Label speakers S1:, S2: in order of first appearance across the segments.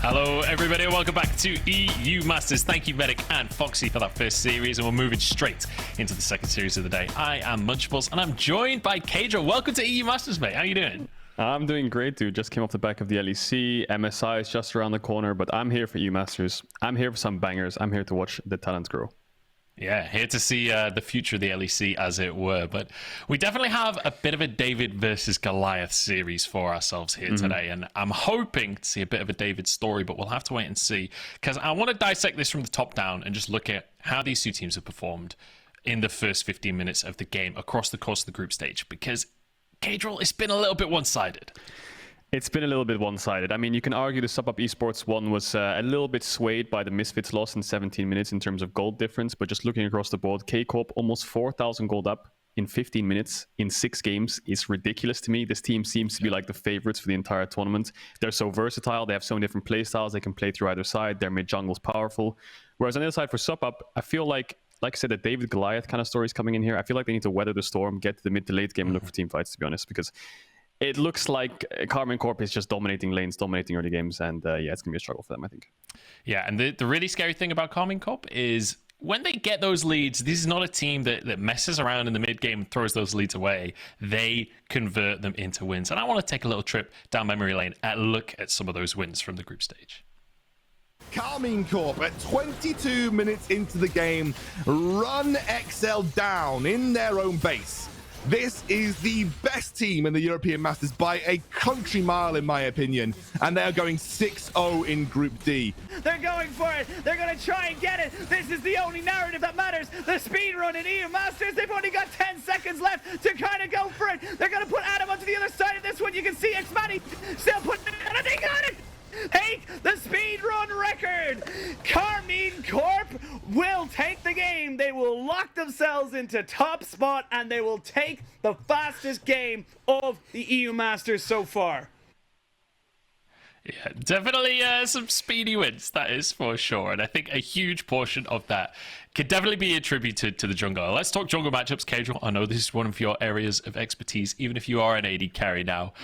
S1: Hello everybody and welcome back to EU Masters. Thank you Medic and Foxy for that first series, and we're moving straight into the second series of the day. I am Munchables and I'm joined by Kadro. Welcome to EU Masters, mate. How you doing?
S2: I'm doing great, dude. Just came off the back of the LEC. MSI is just around the corner, but I'm here for EU Masters. I'm here for some bangers. I'm here to watch the talents grow.
S1: Yeah, here to see the future of the LEC, as it were. But we definitely have a bit of a David versus Goliath series for ourselves here today. And I'm hoping to see a bit of a David story, but we'll have to wait and see. Because I want to dissect this from the top down and just look at how these two teams have performed in the first 15 minutes of the game across the course of the group stage. Because, Kadril, it's been a little bit one-sided.
S2: It's been a little bit one-sided. I mean, you can argue the SuppUp eSports one was a little bit swayed by the Misfits loss in 17 minutes in terms of gold difference, but just looking across the board, K-Corp almost 4,000 gold up in 15 minutes in 6 games is ridiculous to me. This team seems to be like the favorites for the entire tournament. They're so versatile. They have so many different play styles. They can play through either side. Their mid-jungle's powerful. Whereas on the other side for SuppUp, I feel like I said, the David Goliath kind of story is coming in here. I feel like they need to weather the storm, get to the mid to late game and look for team fights, to be honest, because it looks like Karmine Corp is just dominating lanes, dominating early games, and yeah, it's going to be a struggle for them, I think.
S1: Yeah, and the really scary thing about Karmine Corp is when they get those leads, this is not a team that messes around in the mid-game and throws those leads away. They convert them into wins. And I want to take a little trip down memory lane and look at some of those wins from the group stage.
S3: Karmine Corp at 22 minutes into the game run XL down in their own base. This is the best team in the European Masters by a country mile, in my opinion, and they are going 6-0 in Group D.
S4: They're going for it. They're going to try and get it. This is the only narrative that matters. The speed run in EU Masters. They've only got 10 seconds left to kind of go for it. They're going to put Adam onto the other side of this one. You can see xMatty still putting it on, and they got it. Take the speed run record. Karmine Corp will take the game. They will lock themselves into top spot and they will take the fastest game of the EU Masters so far.
S1: Yeah, definitely some speedy wins, that is for sure. And I think a huge portion of that could definitely be attributed to the jungle. Let's talk jungle matchups, Kadril. I know this is one of your areas of expertise, even if you are an AD carry now.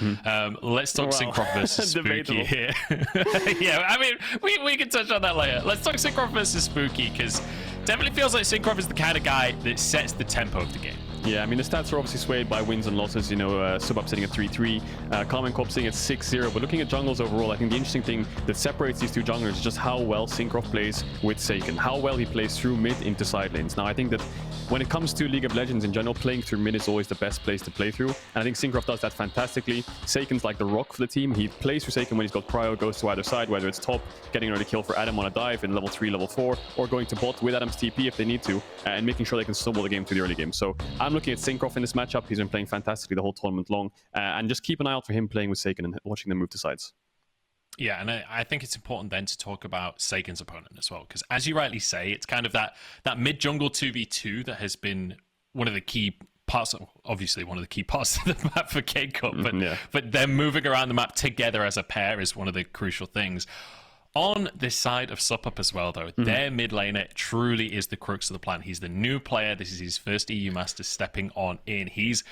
S1: Let's talk Cinkrof versus Spooky here. Yeah, I mean, we can touch on that later. Let's talk Cinkrof versus Spooky, because definitely feels like Cinkrof is the kind of guy that sets the tempo of the game.
S2: Yeah, I mean, the stats are obviously swayed by wins and losses. You know, SuppUp sitting at 3-3, Karmine Corp sitting at 6-0. But looking at jungles overall, I think the interesting thing that separates these two junglers is just how well Cinkrof plays with Saken, how well he plays through mid into side lanes. Now, I think that when it comes to League of Legends in general, playing through mid is always the best place to play through. And I think Cinkrof does that fantastically. Saken's like the rock for the team. He plays through Saken when he's got prio, goes to either side, whether it's top, getting an early kill for Adam on a dive in level 3, level 4, or going to bot with Adam's TP if they need to, and making sure they can snowball the game through the early game. So I'm looking at Cinkrof in this matchup. He's been playing fantastically the whole tournament long, and just keep an eye out for him playing with Saken and watching them move to sides.
S1: Yeah, and I think it's important then to talk about Saken's opponent as well, because as you rightly say, it's kind of that mid-jungle 2v2 that has been one of the key parts, obviously one of the key parts of the map for K-Cup, but them moving around the map together as a pair is one of the crucial things. On this side of SuppUp as well, though, their mid laner truly is the crux of the plan. He's the new player. This is his first EU Masters stepping on in. He's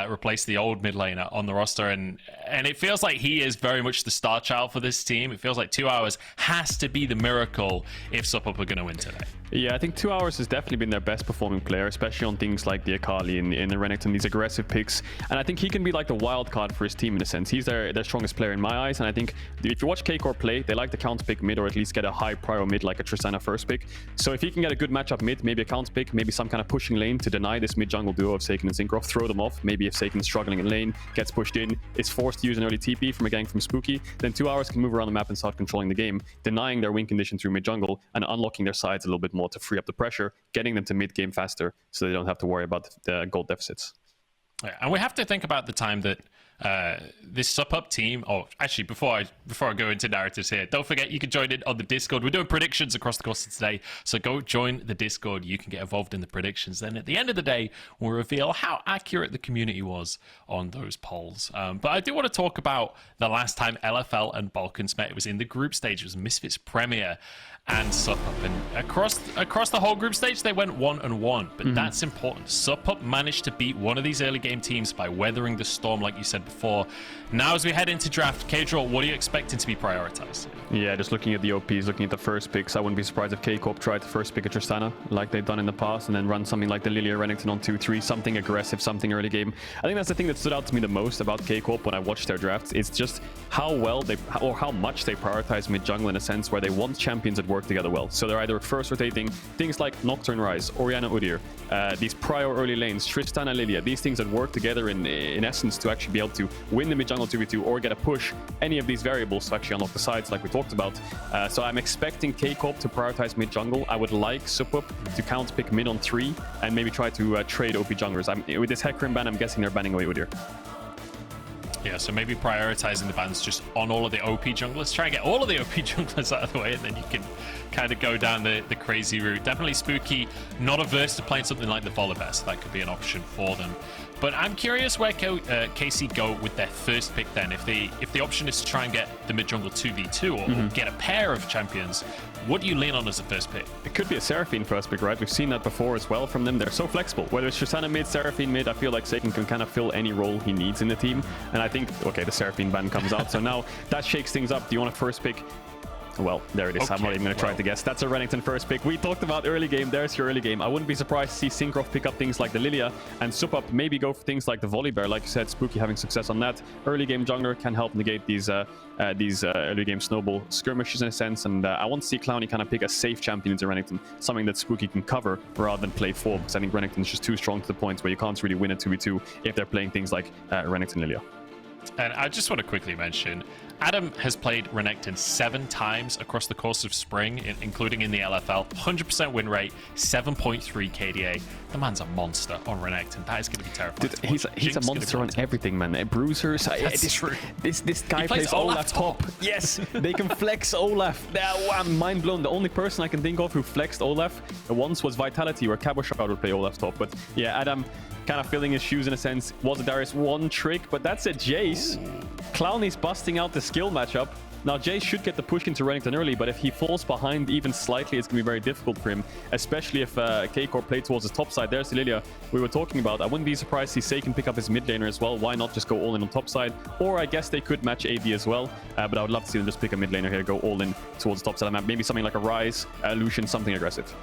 S1: replaced the old mid laner on the roster, and it feels like he is very much the star child for this team. It feels like 2hours has to be the miracle if SuppUp are going to win today.
S2: Yeah, I think 2hours has definitely been their best performing player, especially on things like the Akali and the Renekton, these aggressive picks. And I think he can be like the wild card for his team in a sense. He's their strongest player in my eyes. And I think if you watch K-Corp play, they like to counter pick mid, or at least get a high prio mid like a Tristana first pick. So if he can get a good matchup mid, maybe a counter pick, maybe some kind of pushing lane to deny this mid jungle duo of Saken and Cinkrof, throw them off. Maybe if Saken is struggling in lane, gets pushed in, is forced to use an early TP from a gank from Spooky, then 2hours can move around the map and start controlling the game, denying their win condition through mid jungle and unlocking their sides a little bit more to free up the pressure, getting them to mid-game faster so they don't have to worry about the gold deficits.
S1: Yeah, and we have to think about the time that this SuppUp team, actually before I go into narratives here, don't forget you can join in on the Discord. We're doing predictions across the course of today, so go join the Discord. You can get involved in the predictions. Then at the end of the day, we'll reveal how accurate the community was on those polls. But I do want to talk about the last time LFL and Balkans met. It was in the group stage. It was Misfits Premier and SuppUp, and across the whole group stage they went 1-1, but that's important. SuppUp managed to beat one of these early game teams by weathering the storm, like you said before. Now, as we head into draft, K-Draw, what are you expecting to be prioritized?
S2: Yeah, just looking at the OPs, looking at the first picks, I wouldn't be surprised if K-Corp tried to first pick a Tristana, like they've done in the past, and then run something like the Lillia Renekton on 2-3, something aggressive, something early game. I think that's the thing that stood out to me the most about K-Corp when I watched their drafts. It's just how well they, or how much they prioritize mid-jungle in a sense where they want champions that work together well. So they're either first rotating things like Nocturne Rise, Orianna Udyr, these prior early lanes, Tristana Lillia, these things that work together in essence to actually be able to win the mid-jungle 2v2 or get a push, any of these variables to actually unlock the sides like we talked about. So I'm expecting K-Corp to prioritize mid-jungle. I would like SuppUp to counter-pick mid on 3 and maybe try to trade OP junglers. With this Hecarim ban, I'm guessing they're banning away Udyr.
S1: Yeah, so maybe prioritizing the bans just on all of the OP junglers. Try and get all of the OP junglers out of the way, and then you can kind of go down the crazy route. Definitely Spooky, not averse to playing something like the Volibear, so that could be an option for them. But I'm curious where KC go with their first pick then. If the option is to try and get the mid-jungle 2v2 or get a pair of champions, what do you lean on as a first pick?
S2: It could be a Seraphine first pick, right? We've seen that before as well from them. They're so flexible. Whether it's Tristana mid, Seraphine mid, I feel like Saken can kind of fill any role he needs in the team. And I think, okay, the Seraphine ban comes out. So now that shakes things up. Do you want a first pick? Well, there it is. Okay, I'm not even going to try to guess. That's a Renekton first pick. We talked about early game. There's your early game. I wouldn't be surprised to see Cinkrof pick up things like the Lillia and SuppUp maybe go for things like the Volibear. Like you said, Spooky having success on that. Early game jungler can help negate these early game snowball skirmishes in a sense. And I want to see klowny kind of pick a safe champion into Renekton, something that Spooky can cover rather than play for, because I think Renekton is just too strong to the point where you can't really win a 2v2 if they're playing things like Renekton Lillia.
S1: And I just want to quickly mention, Adam has played Renekton 7 times across the course of spring, including in the LFL. 100% win rate, 7.3 KDA. The man's a monster on Renekton. That is going to be terrifying.
S2: Dude, he's a monster on everything, man. Bruisers.
S1: That's true.
S2: This guy plays Olaf top. Yes, they can flex Olaf. I'm mind blown. The only person I can think of who flexed Olaf once was Vitality, where Caboshard would play Olaf top. But yeah, Adam kind of filling his shoes in a sense. Was a Darius one trick, but that's a Jayce. Klowny's busting out the skill matchup. Now, Jayce should get the push into Renekton early, but if he falls behind even slightly, it's going to be very difficult for him, especially if K-Corp play towards his top side. There's the Lillia we were talking about. I wouldn't be surprised to see Saken pick up his mid laner as well. Why not just go all in on top side? Or I guess they could match AD as well, but I would love to see them just pick a mid laner here, go all in towards the top side of the map. Maybe something like a Rise, Lucian, something aggressive.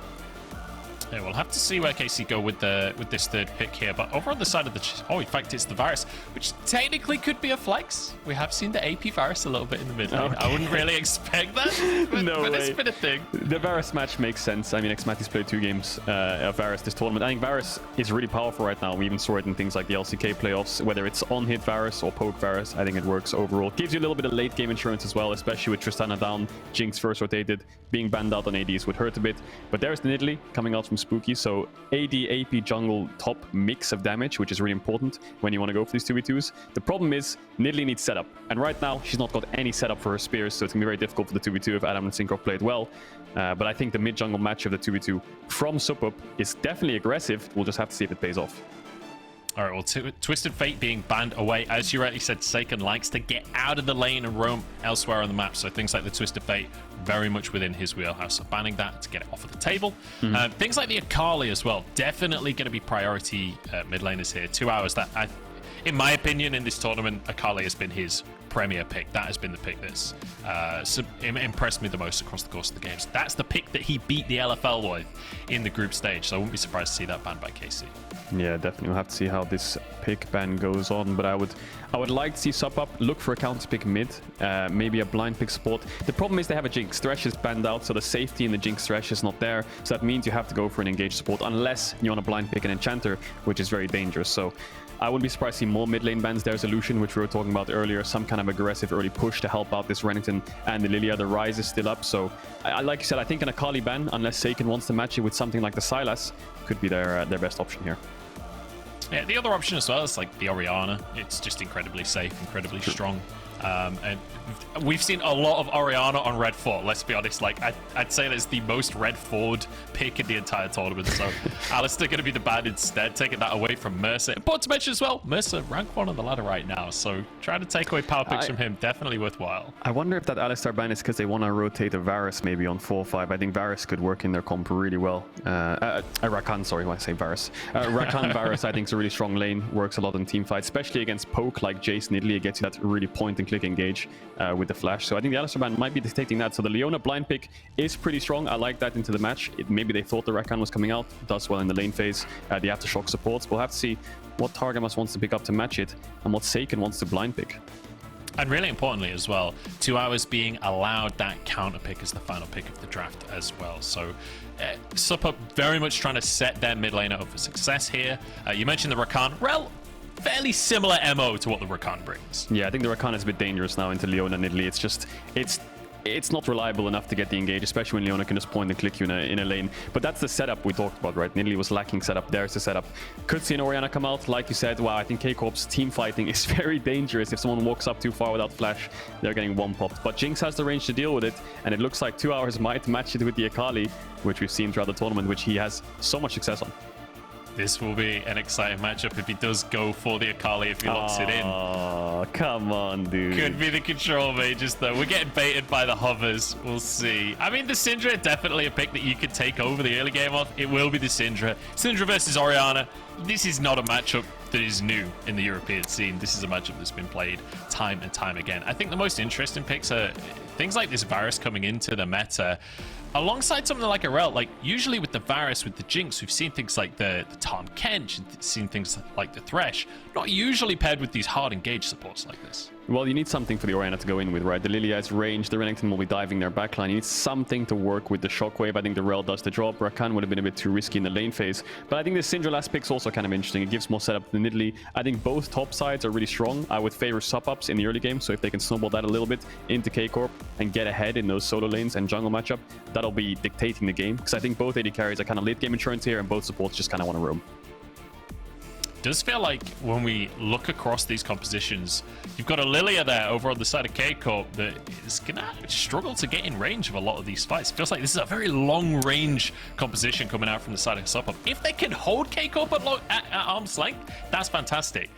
S1: Yeah, we'll have to see where KC go with this third pick here. But over on the side of the... Oh, in fact, it's the Varus, which technically could be a flex. We have seen the AP Varus a little bit in the mid lane. Okay. I wouldn't really expect that, but it's been a thing.
S2: The Varus match makes sense. I mean, xMatty's played 2 games of Varus this tournament. I think Varus is really powerful right now. We even saw it in things like the LCK playoffs, whether it's on-hit Varus or poke Varus. I think it works overall. Gives you a little bit of late game insurance as well, especially with Tristana down, Jinx first rotated. Being banned out on ADs would hurt a bit. But there's the Nidalee coming out from Spooky. So AD, AP, jungle, top mix of damage, which is really important when you want to go for these 2v2s. The problem is Nidalee needs setup. And right now, she's not got any setup for her spears, so it's going to be very difficult for the 2v2 if Adam and Cinkrof played well. But I think the mid-jungle match of the 2v2 from SuppUp is definitely aggressive. We'll just have to see if it pays off.
S1: All right, well, Twisted Fate being banned away. As you rightly said, Saken likes to get out of the lane and roam elsewhere on the map. So things like the Twisted Fate, very much within his wheelhouse. So banning that to get it off of the table. Things like the Akali as well, definitely going to be priority mid laners here. 2 hours that, in my opinion, in this tournament, Akali has been his premier pick. That has been the pick that's impressed me the most across the course of the games. That's the pick that he beat the LFL with in the group stage. So I wouldn't be surprised to see that banned by KC.
S2: Yeah, definitely. We'll have to see how this pick ban goes on, but I would like to see SuppUp look for a counter pick mid, maybe a blind pick support. The problem is they have a Jinx. Thresh is banned out, so the safety in the Jinx Thresh is not there. So that means you have to go for an engaged support unless you want to blind pick an Enchanter, which is very dangerous. So I wouldn't be surprised to see more mid lane bans. There's Lucian, which we were talking about earlier, some kind of aggressive early push to help out this Renekton and the Lillia. The Rise is still up, so like you said, I think an Akali ban, unless Saken wants to match it with something like the Sylas, could be their best option here.
S1: Yeah, the other option as well is like the Orianna. It's just incredibly safe, incredibly strong. And we've seen a lot of Orianna on red 4, let's be honest. Like, I'd say that's the most red forward pick in the entire tournament. So Alistair going to be the ban instead, taking that away from Mersa. Important to mention as well, Mersa rank 1 on the ladder right now. So trying to take away power picks from him, definitely worthwhile.
S2: I wonder if that Alistair ban is because they want to rotate a Varus maybe on 4-5. I think Varus could work in their comp really well. Rakan, sorry, why I say Varus. Rakan Varus, I think, is a really strong lane. Works a lot in team fights, especially against poke like Jayce, Nidalee. It gets you that really point and click engage with the flash. So I think the Alistair ban might be dictating that. So the Leona blind pick is pretty strong. I like that into the match. Maybe they thought the Rakan was coming out. Does well in the lane phase. The aftershock supports. We'll have to see what Targamas wants to pick up to match it and what Saken wants to blind pick.
S1: And really importantly as well, twohoyrz being allowed that counter pick as the final pick of the draft as well. So SuppUp very much trying to set their mid laner up for success here. You mentioned the Rakan. Rell, fairly similar MO to what the Rakan brings.
S2: Yeah, I think the Rakan is a bit dangerous now into Leona Nidalee. It's just, it's not reliable enough to get the engage, especially when Leona can just point and click you in a lane. But that's the setup we talked about, right? Nidalee was lacking setup. There's the setup. Could see an Orianna come out. Like you said, wow, I think K-Corp's team fighting is very dangerous. If someone walks up too far without flash, they're getting one-popped. But Jinx has the range to deal with it, and it looks like twohoyrz might match it with the Akali, which we've seen throughout the tournament, which he has so much success on.
S1: This will be an exciting matchup if he does go for the Akali, if he locks it in.
S2: Oh, come on, dude.
S1: Could be the control mages, though. We're getting baited by the hovers. We'll see. I mean, the Syndra, definitely a pick that you could take over the early game off. It will be the Syndra. Syndra versus Orianna. This is not a matchup that is new in the European scene. This is a matchup that's been played time and time again. I think the most interesting picks are things like this Varus coming into the meta. Alongside something like a Rell, like usually with the Varus, with the Jinx, we've seen things like the Tahm Kench, and seen things like the Thresh, not usually paired with these hard engage supports like this.
S2: Well, you need something for the Orianna to go in with, right? The Lillia is range, the Renekton will be diving their backline. You need something to work with the Shockwave. I think the Rell does the job. Rakan would have been a bit too risky in the lane phase. But I think the Syndra last pick's also kind of interesting. It gives more setup than Nidalee. I think both top sides are really strong. I would favor SuppUps in the early game, so if they can snowball that a little bit into K-Corp and get ahead in those solo lanes and jungle matchup, that'll be dictating the game. Because I think both AD carries are kind of late game insurance here, and both supports just kind of want to roam.
S1: Does feel like when we look across these compositions, you've got a Lillia there over on the side of K-Corp that is going to struggle to get in range of a lot of these fights. It feels like this is a very long range composition coming out from the side of SuppUp. If they can hold K-Corp at arm's length, that's fantastic.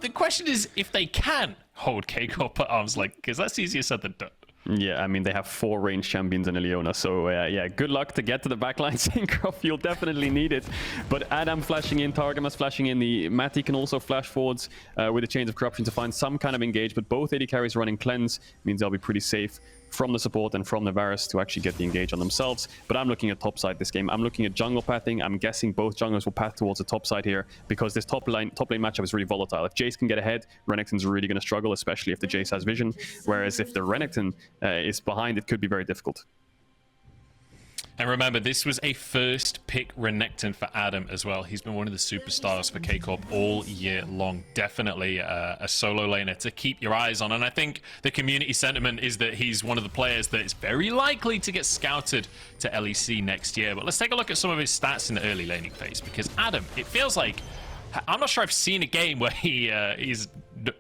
S1: The question is if they can hold K-Corp at arm's length, because that's easier said than done.
S2: Yeah, I mean, they have 4 range champions in a Leona, so yeah, good luck to get to the backline. Cinkrof, you'll definitely need it. But Adam flashing in, Targamas flashing in, the Matty can also flash forwards with the Chains of Corruption to find some kind of engage, but both AD carries running cleanse means they'll be pretty safe from the support and from the Varus to actually get the engage on themselves. But I'm looking at top side this game. I'm looking at jungle pathing. I'm guessing both junglers will path towards the top side here because this top lane matchup is really volatile. If Jayce can get ahead, Renekton's really going to struggle, especially if the Jayce has vision. Whereas if the Renekton is behind, it could be very difficult.
S1: And remember, this was a first pick Renekton for Adam as well. He's been one of the superstars for K-Corp all year long. Definitely a solo laner to keep your eyes on. And I think the community sentiment is that he's one of the players that is very likely to get scouted to LEC next year. But let's take a look at some of his stats in the early laning phase. Because Adam, it feels like, I'm not sure I've seen a game where he's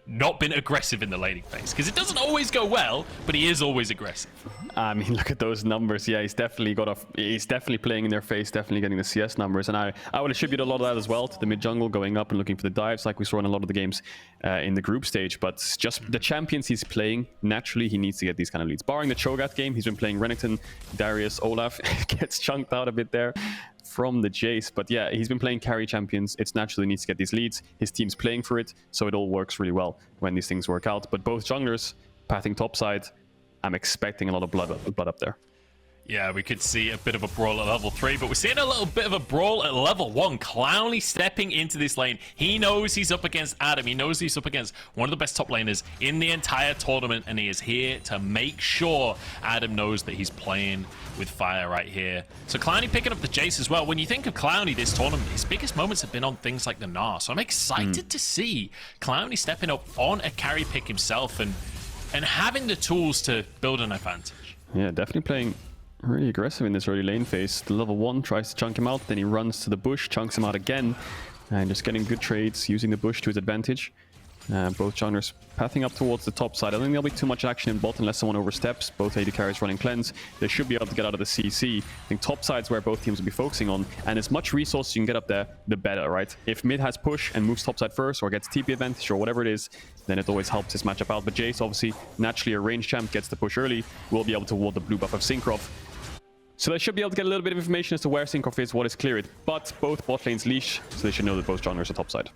S1: not been aggressive in the laning phase, because it doesn't always go well, but he is always aggressive.
S2: I mean, look at those numbers. Yeah, he's definitely playing in their face, definitely getting the CS numbers. And I would attribute a lot of that as well to the mid jungle going up and looking for the dives like we saw in a lot of the games in the group stage. But just the champions he's playing, naturally he needs to get these kind of leads. Barring the Cho'Gath game, he's been playing Renekton, Darius, Olaf. Gets chunked out a bit there from the Jayce. But yeah, he's been playing carry champions. It's naturally needs to get these leads. His team's playing for it, so it all works really well when these things work out. But both junglers pathing topside, I'm expecting a lot of blood up there.
S1: Yeah, we could see a bit of a brawl at level 3, but we're seeing a little bit of a brawl at level 1. klowny stepping into this lane. He knows he's up against Adam. He knows he's up against one of the best top laners in the entire tournament, and he is here to make sure Adam knows that he's playing with fire right here. So klowny picking up the Jayce as well. When you think of klowny this tournament, his biggest moments have been on things like the Gnar. So I'm excited to see klowny stepping up on a carry pick himself and having the tools to build an advantage.
S2: Yeah, definitely playing really aggressive in this early lane phase. The level 1 tries to chunk him out, then he runs to the bush, chunks him out again, and just getting good trades, using the bush to his advantage. Both junglers pathing up towards the top side. I don't think there'll be too much action in bot unless someone oversteps. Both AD carries running cleanse. They should be able to get out of the CC. I think top side's where both teams will be focusing on. And as much resources you can get up there, the better, right? If mid has push and moves top side first or gets TP advantage or whatever it is, then it always helps his matchup out. But Jayce, obviously, naturally a range champ, gets the push early. Will be able to ward the blue buff of Cinkrof. So they should be able to get a little bit of information as to where Cinkrof is, what is cleared. But both bot lanes leash, so they should know that both junglers are top side.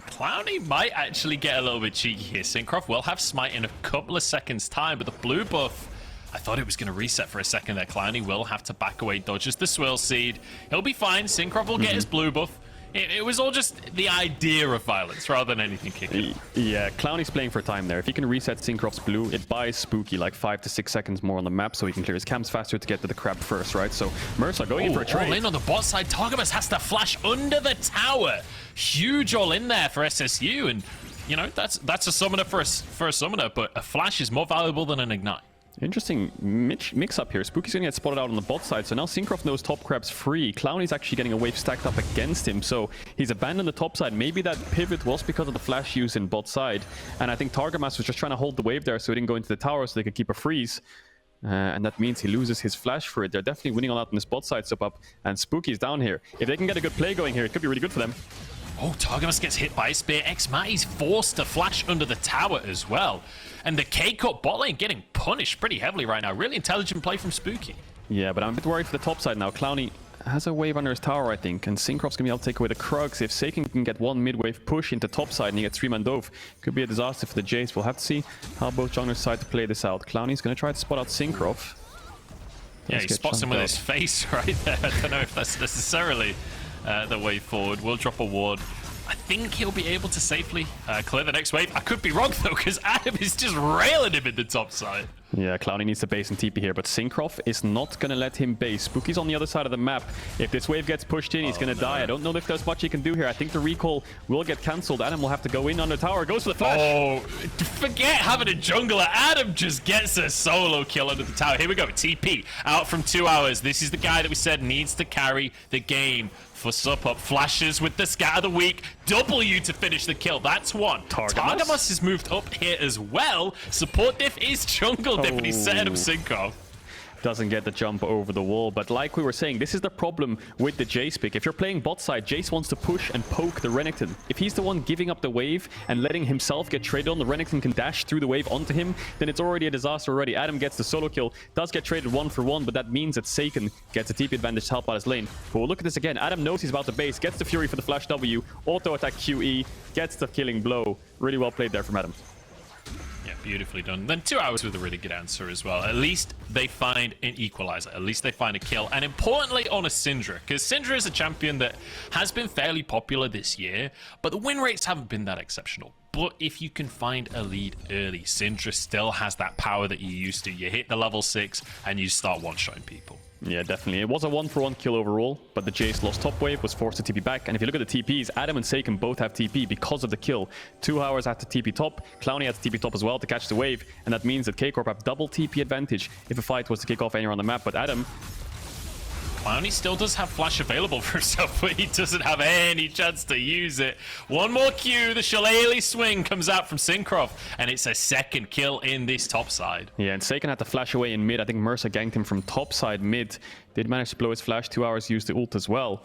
S1: Klowny might actually get a little bit cheeky here. Cinkrof will have smite in a couple of seconds time, but the blue buff, I thought it was going to reset for a second there. Klowny will have to back away, dodges the swirl seed. He'll be fine. Cinkrof will get his blue buff. It was all just the idea of violence rather than anything kicking.
S2: Yeah, Klowny's playing for time there. If he can reset Cinkrof's blue, it buys Spooky like 5 to 6 seconds more on the map, so he can clear his camps faster to get to the crab first, right? So Mersa going in for a trade.
S1: All in on the bot side. Targamas has to flash under the tower. Huge all in there for SSU, and you know that's a summoner for a summoner, but a flash is more valuable than an ignite.
S2: Interesting mix-up here. Spooky's going to get spotted out on the bot side, so now Cinkrof knows top crab's free. Klowny's actually getting a wave stacked up against him, so he's abandoned the top side. Maybe that pivot was because of the flash use in bot side, and I think Targamas was just trying to hold the wave there so he didn't go into the tower so they could keep a freeze. And that means he loses his flash for it. They're definitely winning all out in this bot side SuppUp, and Spooky's down here. If they can get a good play going here, it could be really good for them.
S1: Oh, Targamas gets hit by a spear. xMatty's forced to flash under the tower as well. And the K-Cut bot lane getting punished pretty heavily right now. Really intelligent play from Spooky.
S2: Yeah, but I'm a bit worried for the top side now. Klowny has a wave under his tower, I think, and Cinkrof's going to be able to take away the Krugs. If Saken can get one mid-wave push into top side and he gets 3-man dove, could be a disaster for the Jayce. We'll have to see how both junglers decide to play this out. Klowny's going to try to spot out Cinkrof.
S1: Yeah, he spots him with his face right there. I don't know if that's necessarily the way forward. We'll drop a ward. I think he'll be able to safely clear the next wave. I could be wrong, though, because Adam is just railing him in the top side.
S2: Yeah, Klowny needs to base and TP here, but Cinkrof is not going to let him base. Spooky's on the other side of the map. If this wave gets pushed in, he's going to die. I don't know if there's much he can do here. I think the recall will get cancelled. Adam will have to go in on the tower. Goes for the flash.
S1: Oh, forget having a jungler. Adam just gets a solo kill under the tower. Here we go. TP out from twohoyrz. This is the guy that we said needs to carry the game for SuppUp. Flashes with the scat of the week. W to finish the kill. That's one. Targamas has moved up here as well. Support diff is jungle diff, and he's setting up Cinkrof.
S2: Doesn't get the jump over the wall, but like we were saying, this is the problem with the Jayce pick. If you're playing bot side, Jayce wants to push and poke the Renekton. If he's the one giving up the wave and letting himself get traded on, the Renekton can dash through the wave onto him, then it's already a disaster already. Adam gets the solo kill, does get traded 1-for-1, but that means that Saken gets a TP advantage to help out his lane. But we'll look at this again. Adam knows he's about to base, gets the Fury for the flash W, auto attack QE, gets the killing blow. Really well played there from Adam.
S1: Yeah, beautifully done. Then twohoyrz with a really good answer as well. At least they find an equalizer. At least they find a kill. And importantly on a Syndra, because Syndra is a champion that has been fairly popular this year, but the win rates haven't been that exceptional. But if you can find a lead early, Syndra still has that power that you used to. You hit the level 6 and you start one-shotting people.
S2: Yeah, definitely. It was a 1-for-1 kill overall, but the Jayce lost top wave, was forced to TP back. And if you look at the TPs, Adam and Saken both have TP because of the kill. twohoyrz had to TP top, Klowny had to TP top as well to catch the wave, and that means that K-Corp have double TP advantage if a fight was to kick off anywhere on the map. But Adam...
S1: Klowny still does have flash available for himself, but he doesn't have any chance to use it. One more Q, the Shillelagh swing comes out from Cinkrof, and it's a second kill in this top side.
S2: Yeah, and Saken had to flash away in mid. I think Mersa ganked him from top side mid. Did manage to blow his flash. twohoyrz used the ult as well.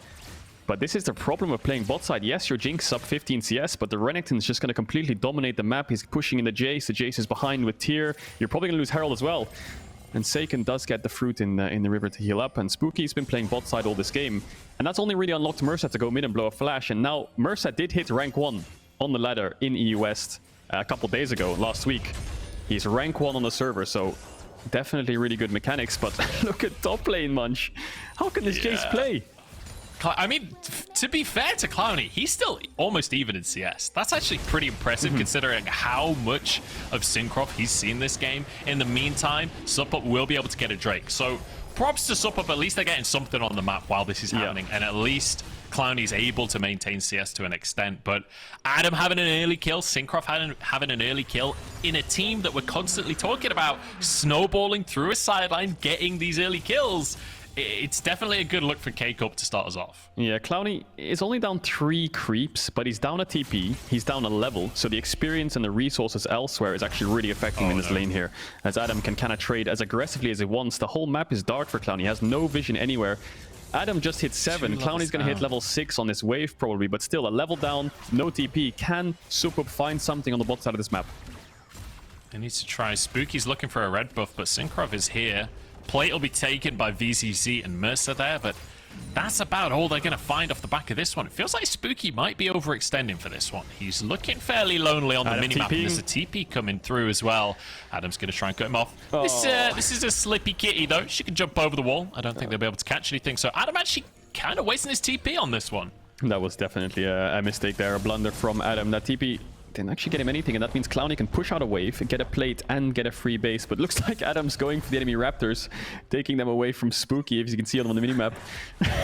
S2: But this is the problem of playing bot side. Yes, your Jinx up 15 CS, but the Renekton is just going to completely dominate the map. He's pushing in the Jayce. The Jayce is behind with Tyr. You're probably going to lose Herald as well. And Saken does get the fruit in the river to heal up. And Spooky's been playing bot side all this game. And that's only really unlocked Mersa to go mid and blow a flash. And now Mersa did hit rank 1 on the ladder in EU West a couple days ago, last week. He's rank 1 on the server, so definitely really good mechanics. But look at top lane, Munch. How can this Jayce play?
S1: I mean, to be fair to Klowny, he's still almost even in CS. That's actually pretty impressive considering how much of Cinkrof he's seen this game. In the meantime, SuppUp will be able to get a Drake. So props to SuppUp, at least they're getting something on the map while this is happening. And at least Klowny's able to maintain CS to an extent. But Adam having an early kill, Cinkrof having an early kill in a team that we're constantly talking about snowballing through a sideline, getting these early kills. it's definitely a good look for K-Corp to start us off.
S2: Yeah, klowny is only down 3 creeps, but he's down a TP, he's down a level, so the experience and the resources elsewhere is actually really affecting him in this lane here, as Adam can kind of trade as aggressively as he wants. The whole map is dark for klowny, he has no vision anywhere. Adam just hit 7, klowny's gonna hit level 6 on this wave probably, but still a level down, no TP. Can SuppUp find something on the bot side of this map?
S1: He needs to try. Spooky's looking for a red buff, but Cinkrof is here. Plate will be taken by VZZ and Mersa there, but that's about all they're going to find off the back of this one. It feels like Spooky might be overextending for this one. He's looking fairly lonely on the minimap, and there's a TP coming through as well. Adam's going to try and cut him off. Oh. This is a slippy kitty, though. She can jump over the wall. I don't think they'll be able to catch anything, so Adam actually kind of wasting his TP on this one.
S2: That was definitely a mistake there, a blunder from Adam. That TP didn't actually get him anything, and that means klowny can push out a wave, get a plate, and get a free base. But looks like Adam's going for the enemy Raptors, taking them away from Spooky, as you can see on the minimap.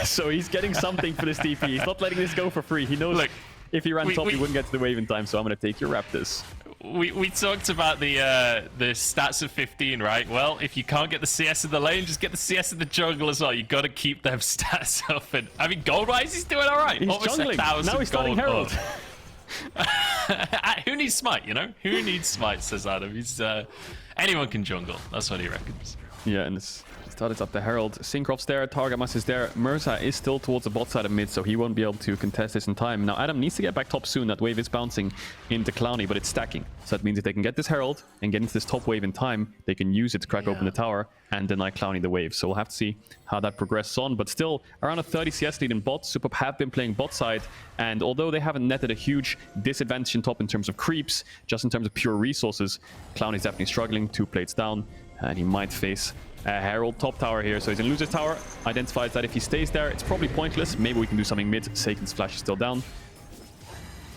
S2: So he's getting something for this TP. He's not letting this go for free. He knows if he ran top, he wouldn't get to the wave in time, so I'm going to take your Raptors.
S1: We talked about the stats of 15, right? Well, if you can't get the CS of the lane, just get the CS of the jungle as well. You got to keep them stats up. And I mean, gold-wise, he's doing all right.
S2: He's jungling. Now he's starting Herald.
S1: Who needs smite, you know? Who needs smite, says Adam. He's anyone can jungle. That's what he reckons.
S2: Yeah, and it's started up the Herald. Cinkrof's there, Targamas is there. Mersa is still towards the bot side of mid, so he won't be able to contest this in time. Now, Adam needs to get back top soon. That wave is bouncing into klowny, but it's stacking. So that means if they can get this Herald and get into this top wave in time, they can use it to crack open the tower and deny klowny the wave. So we'll have to see how that progresses on. But still, around a 30 CS lead in bot. SuppUp have been playing bot side, and although they haven't netted a huge disadvantage in top in terms of creeps, just in terms of pure resources, klowny's definitely struggling. 2 plates down, and he might face a Herald top tower here, so he's gonna lose his tower. Identifies that if he stays there, it's probably pointless. Maybe we can do something mid. Saken's flash is still down.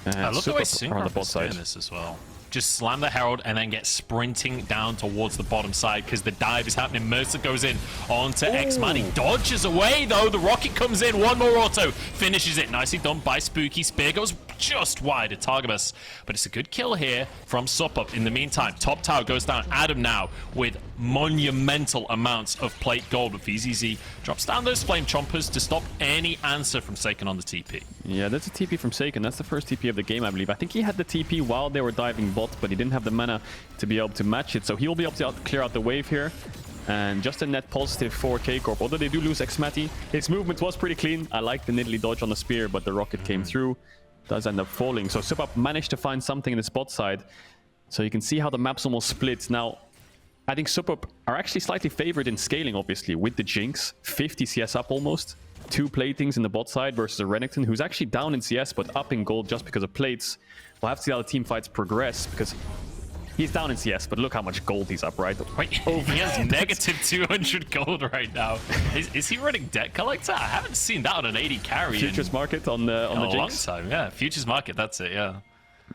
S1: I love the way Cinkrof is doing this as well. Just slam the Herald and then get sprinting down towards the bottom side because the dive is happening. Mersa goes in onto xMatty. Dodges away, though. The rocket comes in. One more auto. Finishes it. Nicely done by Spooky. Spear goes just wide of Targamas. But it's a good kill here from SuppUp. In the meantime, top tower goes down. Adam now with monumental amounts of plate gold. But VZZ drops down those flame chompers to stop any answer from Saken on the TP.
S2: Yeah, that's a TP from Saken. That's the first TP of the game, I believe. I think he had the TP while they were diving bot, but he didn't have the mana to be able to match it. So he'll be able to clear out the wave here. And just a net positive for K-Corp. Although they do lose xMatty, his movement was pretty clean. I like the Nidalee dodge on the spear, but the rocket came through. Does end up falling. So SuppUp managed to find something in the spot side. So you can see how the map's almost split. Now, I think SuppUp are actually slightly favored in scaling, obviously, with the Jinx. 50 CS up almost. 2 platings in the bot side versus a Renekton, who's actually down in CS, but up in gold just because of plates. We'll have to see how the team fights progress, because he's down in CS, but look how much gold he's up, right?
S1: Wait, he has negative 200 gold right now. Is he running Debt Collector? I haven't seen that on an AD carry
S2: Futures market on the Jinx.
S1: A long time, yeah. Futures market, that's it, yeah.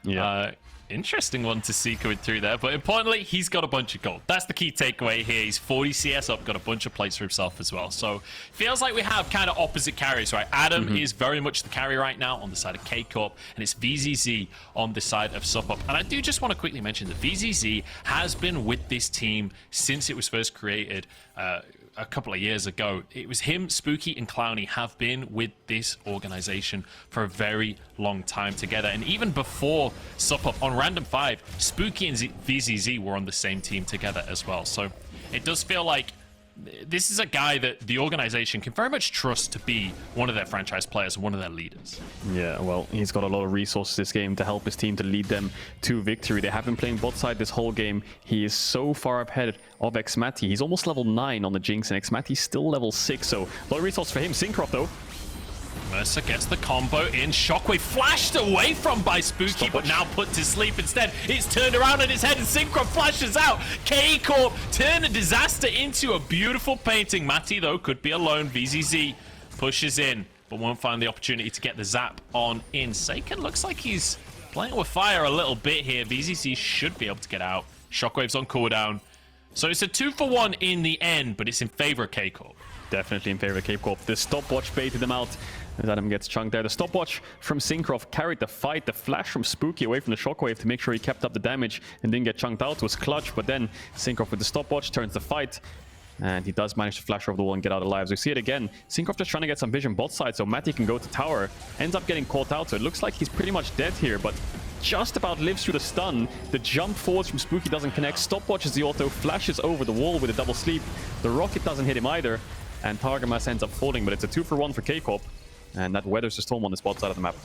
S2: Yeah.
S1: Interesting one to see coming through there, but importantly, he's got a bunch of gold. That's the key takeaway here. He's 40 CS up, got a bunch of plates for himself as well. So feels like we have kind of opposite carries, right? Adam is very much the carry right now on the side of K-Corp, and it's VZZ on the side of SuppUp. And I do just want to quickly mention that VZZ has been with this team since it was first created a couple of years ago. It was him, Spooky, and klowny have been with this organization for a very long time together. And even before SuppUp, on Random 5, Spooky and VZZ were on the same team together as well. So it does feel like this is a guy that the organization can very much trust to be one of their franchise players and one of their leaders.
S2: Yeah, well, he's got a lot of resources this game to help his team to lead them to victory. They have been playing bot side this whole game. He is so far ahead of xMatty. He's almost level 9 on the Jinx, and xMatty's still level 6, so a lot of resources for him. Cinkrof, though.
S1: Mersa gets the combo in. Shockwave flashed away from by Spooky, but now put to sleep instead. It's turned around on his head and Cinkrof flashes out. K-Corp turn a disaster into a beautiful painting. Matty, though, could be alone. VZZ pushes in, but won't find the opportunity to get the zap on in. Saken looks like he's playing with fire a little bit here. VZZ should be able to get out. Shockwave's on cooldown. So it's a 2-for-1 in the end, but it's in favor of K-Corp.
S2: Definitely in favor of K-Corp. The stopwatch baited them out as Adam gets chunked there. The stopwatch from Cinkrof carried the fight. The flash from Spooky away from the shockwave to make sure he kept up the damage and didn't get chunked out was clutch. But then Cinkrof with the stopwatch turns the fight. And he does manage to flash over the wall and get out alive. So we see it again. Cinkrof just trying to get some vision bot side so xMatty can go to tower. Ends up getting caught out. So it looks like he's pretty much dead here, but just about lives through the stun. The jump forwards from Spooky doesn't connect. Stopwatches the auto, flashes over the wall with a double sleep. The rocket doesn't hit him either. And Targamas ends up falling, but it's a 2-for-1 for K-Corp. And that weathers the storm on this bot side of the map.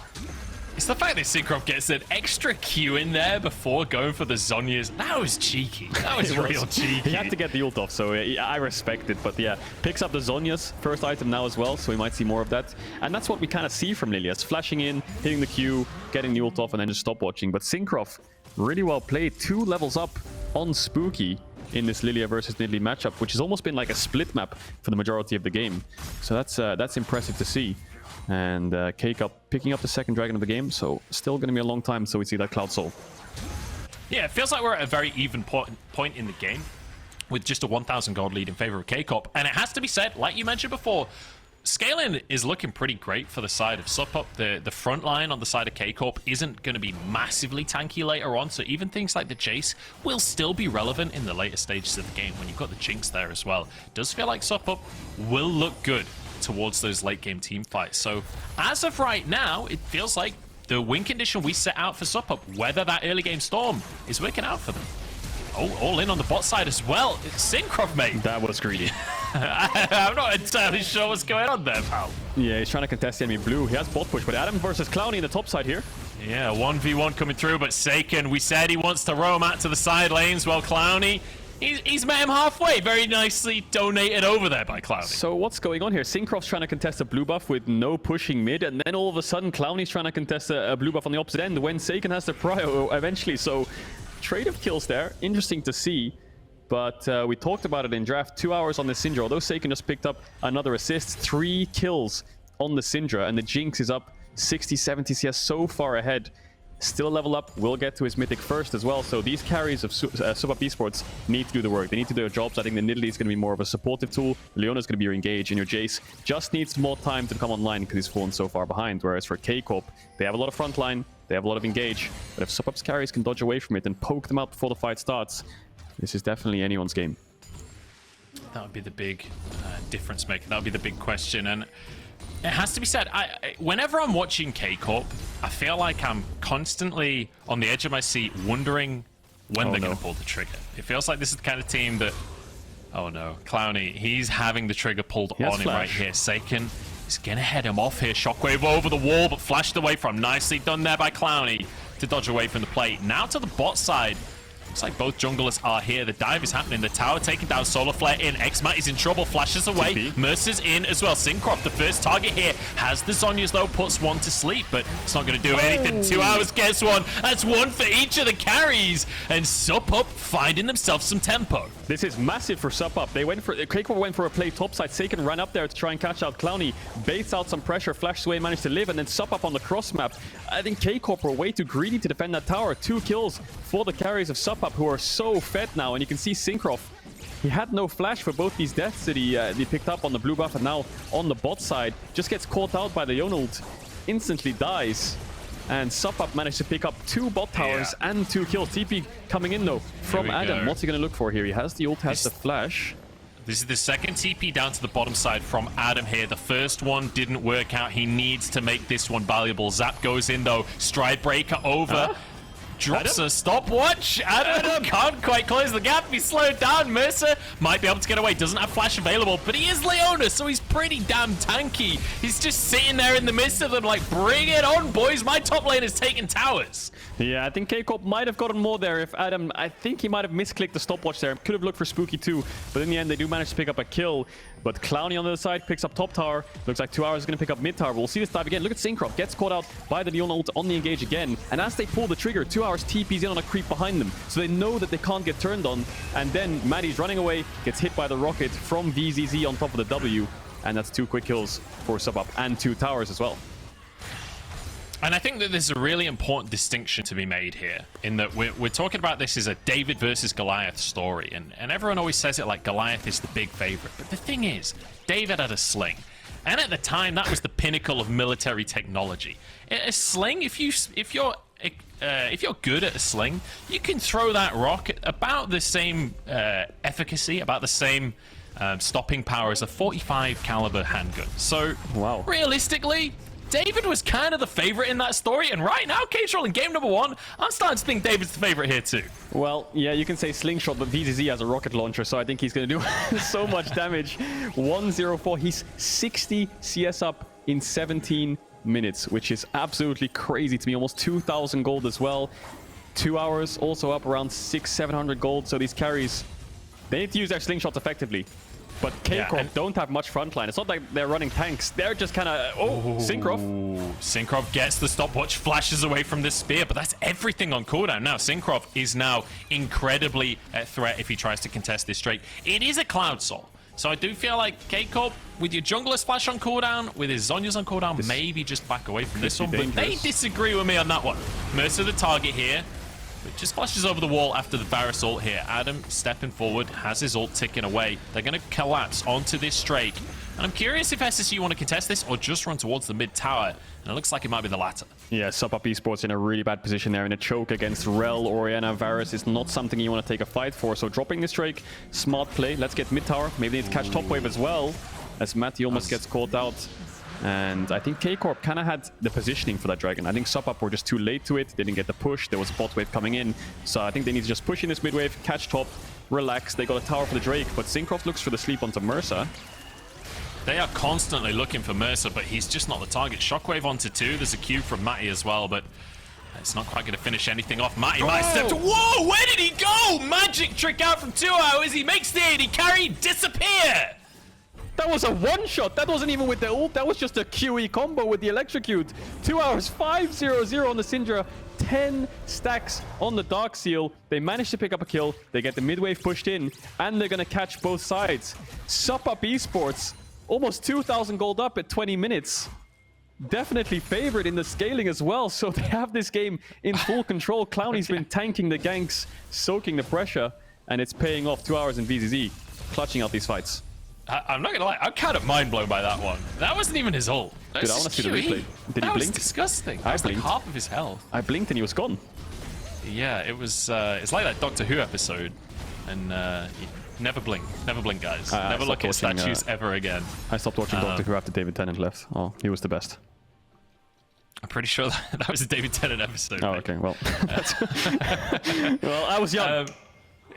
S1: It's the fact that Cinkrof gets an extra Q in there before going for the Zhonya's. That was cheeky. That was real cheeky.
S2: He had to get the ult off, so I respect it. But yeah, picks up the Zhonya's first item now as well, so we might see more of that. And that's what we kind of see from Lillia. It's flashing in, hitting the Q, getting the ult off, and then just stop watching. But Cinkrof, really well played. 2 levels up on Spooky in this Lillia versus Nidalee matchup, which has almost been like a split map for the majority of the game. So that's impressive to see. And K-Cup picking up the second dragon of the game, so still going to be a long time so we see that Cloud Soul.
S1: Yeah, it feels like we're at a very even point in the game with just a 1,000 gold lead in favor of K-Cup. And it has to be said, like you mentioned before, scaling is looking pretty great for the side of SuppUp. The front line on the side of K-Corp isn't going to be massively tanky later on, so even things like the Jayce will still be relevant in the later stages of the game when you've got the Jinx there as well. It does feel like SuppUp will look good towards those late game team fights. So as of right now, it feels like the win condition we set out for SuppUp, whether that early game storm, is working out for them. Oh, all in on the bot side as well. It's Cinkrof, mate.
S2: That was greedy.
S1: I'm not entirely sure what's going on there, pal.
S2: Yeah, he's trying to contest the enemy blue. He has bot push, but Adam versus klowny in the top side here.
S1: Yeah, 1v1 coming through, but Saken, we said he wants to roam out to the side lanes. Well, klowny, he's met him halfway. Very nicely donated over there by klowny.
S2: So what's going on here? Cinkrof's trying to contest a blue buff with no pushing mid, and then all of a sudden klowny's trying to contest a blue buff on the opposite end when Saken has the prio eventually. So trade of kills there. Interesting to see. But we talked about it in draft. 2 hours on the Syndra. Although Saken just picked up another assist. 3 kills on the Syndra. And the Jinx is up 60, 70 CS, so far ahead. Still level up. Will get to his mythic first as well. So these carries of SuppUp eSports need to do the work. They need to do their jobs. I think the Nidalee is going to be more of a supportive tool. Leona's going to be your engage, and your Jayce just needs more time to come online because he's fallen so far behind. Whereas for K-Corp, they have a lot of frontline. They have a lot of engage. But if SuppUp's carries can dodge away from it and poke them out before the fight starts, this is definitely anyone's game.
S1: That would be the big difference maker. That would be the big question. And it has to be said, whenever I'm watching K-Corp, I feel like I'm constantly on the edge of my seat wondering when they're going to pull the trigger. It feels like this is the kind of team that... Oh no, klowny, he's having the trigger pulled on him right here. Saken is going to head him off here. Shockwave over the wall, but flashed away from. Nicely done there by klowny to dodge away from the plate. Now to the bot side. Looks like both junglers are here. The dive is happening. The tower taking down. Solar Flare in. xMatty is in trouble. Flashes away. Mersa's in as well. Cinkrof, the first target here, has the Zhonya's though. Puts one to sleep, but it's not going to do anything. 2 hours gets one. That's one for each of the carries. And SuppUp finding themselves some tempo.
S2: This is massive for SuppUp. They went for K-Corp went for a play topside. Saken ran up there to try and catch out klowny. Baits out some pressure. Flashes away, managed to live, and then SuppUp on the cross map. I think K-Corp were way too greedy to defend that tower. 2 kills for the carries of SuppUp, who are so fed now. And you can see Cinkrof, he had no flash for both these deaths that he picked up on the blue buff and now on the bot side. Just gets caught out by the Yone ult, instantly dies. And SuppUp managed to pick up 2 bot towers and 2 kills. TP coming in though from Adam. What's he going to look for here? He has the ult, has the flash.
S1: This is the second TP down to the bottom side from Adam here. The first one didn't work out. He needs to make this one valuable. Zap goes in though. Stride breaker over. Drops a stopwatch. Adam can't quite close the gap. He's slowed down. Mersa might be able to get away. Doesn't have flash available, but he is Leona, so he's pretty damn tanky. He's just sitting there in the midst of them like, bring it on, boys. My top lane is taking towers.
S2: Yeah, I think K-Corp might have gotten more there if Adam... I think he might have misclicked the stopwatch there. Could have looked for Spooky too, but in the end, they do manage to pick up a kill. But klowny on the other side picks up top tower. Looks like 2 hours is going to pick up mid tower. We'll see this dive again. Look at Cinkrof. Gets caught out by the Leon ult on the engage again. And as they pull the trigger, 2 hours TPs in on a creep behind them. So they know that they can't get turned on. And then Maddie's running away, gets hit by the rocket from VZZ on top of the W. And that's 2 quick kills for SuppUp and 2 towers as well.
S1: And I think that there's a really important distinction to be made here in that we're talking about this as a David versus Goliath story. And everyone always says it like Goliath is the big favorite. But the thing is, David had a sling. And at the time, that was the pinnacle of military technology. A sling, if you're good at a sling, you can throw that rock at about the same efficacy, about the same stopping power is a 45 caliber handgun. So,
S2: wow.
S1: Realistically, David was kind of the favorite in that story, and right now, K-Troll in game number 1, I'm starting to think David's the favorite here too.
S2: Well, yeah, you can say slingshot, but VZZ has a rocket launcher, so I think he's going to do so much damage. 104, he's 60 CS up in 17 minutes, which is absolutely crazy to me. Almost 2,000 gold as well. 2 hours, also up around 600-700 gold, so these carries, they need to use their slingshots effectively. But K-Corp don't have much frontline. It's not like they're running tanks. They're just kind of... Oh, Cinkrof.
S1: Cinkrof gets the stopwatch, flashes away from this spear, but that's everything on cooldown. Now, Cinkrof is now incredibly at threat if he tries to contest this straight. It is a Cloud Soul. So I do feel like K-Corp, with your jungler splash on cooldown, with his Zhonya's on cooldown, maybe just back away from this one. But they disagree with me on that one. Mersa the target here. It just flashes over the wall after the Varus ult here. Adam stepping forward, has his ult ticking away. They're going to collapse onto this strake. And I'm curious if SSU want to contest this or just run towards the mid tower. And it looks like it might be the latter.
S2: Yeah, SuppUp eSports in a really bad position there. In a choke against Rell, Orianna, Varus is not something you want to take a fight for. So dropping this strake, smart play. Let's get mid tower. Maybe they need to catch top wave as well, as xMatty almost gets caught out. And I think K-Corp kind of had the positioning for that dragon. I think SuppUp were just too late to it. They didn't get the push. There was a bot wave coming in. So I think they need to just push in this mid wave, catch top, relax. They got a tower for the Drake, but Cinkrof looks for the sleep onto Mersa.
S1: They are constantly looking for Mersa, but he's just not the target. Shockwave onto 2. There's a Q from Matty as well, but it's not quite going to finish anything off. Matty might step to... Whoa, where did he go? Magic trick out from 2hoyrz. He makes the AD carry disappear.
S2: That was a one-shot. That wasn't even with the ult. That was just a QE combo with the electrocute. 2hoyrz, 5-0-0 on the Syndra. 10 stacks on the Dark Seal. They managed to pick up a kill. They get the mid-wave pushed in, and they're going to catch both sides. SuppUp eSports, almost 2,000 gold up at 20 minutes. Definitely favored in the scaling as well, so they have this game in full control. klowny's been tanking the ganks, soaking the pressure, and it's paying off. 2hoyrz and VZZ clutching out these fights.
S1: I'm not gonna lie, I'm kind of mind blown by that one. That wasn't even his ult.
S2: Dude, I want to see the replay. Did he
S1: blink?
S2: Was
S1: disgusting. That was like half of his health.
S2: I blinked and he was gone.
S1: Yeah, it was. It's like that Doctor Who episode, and never blink, guys. Never look at statues ever again.
S2: I stopped watching Doctor Who after David Tennant left. Oh, he was the best.
S1: I'm pretty sure that was a David Tennant episode.
S2: Oh, okay. Well, well, I was young.